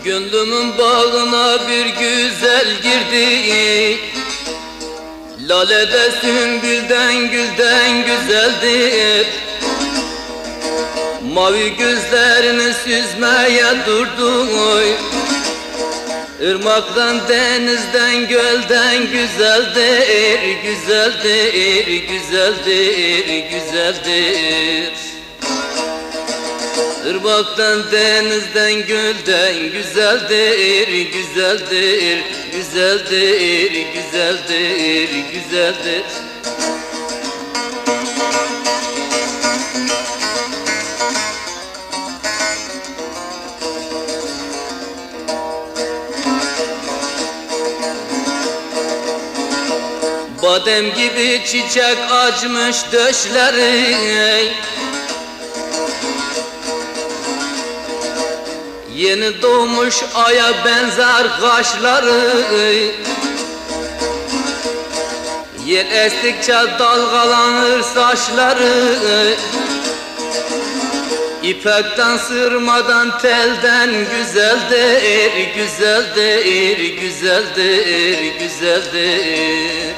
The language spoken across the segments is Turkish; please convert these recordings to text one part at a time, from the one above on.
Gönlümün bağına bir güzel girdi, lale de sümbülden gülden güzeldir. Mavi gözlerini süzmeye durdu, Irmaktan, denizden, gölden güzeldir, güzeldir, güzeldir, güzeldir. Irmaktan, denizden, gölden güzeldir, güzeldir, güzeldir, güzeldir, güzeldir. Badem gibi çiçek açmış döşleri, yeni doğmuş aya benzer kaşları. Yel estikçe dalgalanır saçları, İpekten, sırmadan, telden güzeldir, güzeldir, güzeldir, güzeldir.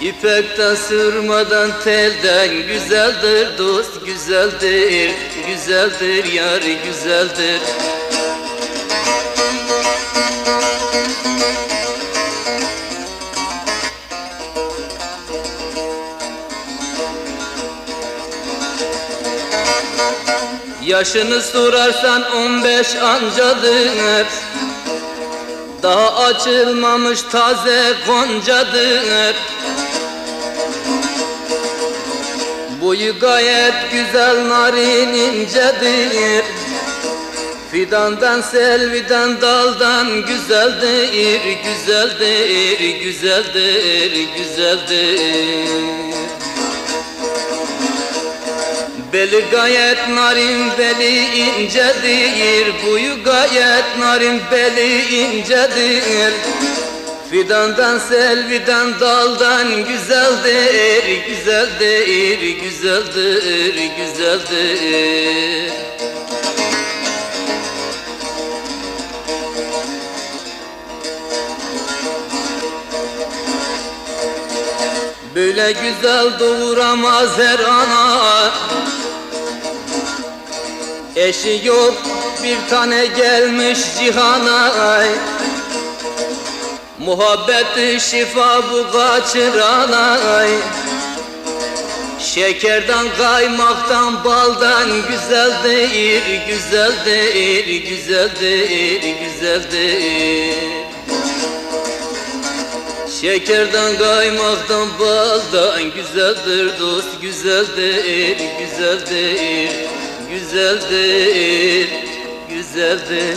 İpekten, sırmadan, telden güzeldir, dost güzeldir, güzeldir, yar güzeldir. Yaşını sorarsan 15 ancadır, daha açılmamış taze goncadır. Boyu gayet güzel, narin incedir. Fidandan, selviden, daldan güzeldir, güzeldir, güzeldir, güzeldir. Beli gayet narin, beli incedir. Boyu gayet narin, beli incedir. Fidandan, selviden, daldan güzeldir, güzeldir, güzeldir, güzeldir. Böyle güzel doğuramaz her ana, eşi yok bir tane gelmiş cihana. Muhabbeti şifa bu kaçırana, şekerden, kaymaktan, baldan güzeldir, güzeldir, güzeldir, güzeldir. Şekerden, kaymaktan, baldan güzeldir, dost güzeldir, güzeldir, güzeldir, güzeldir.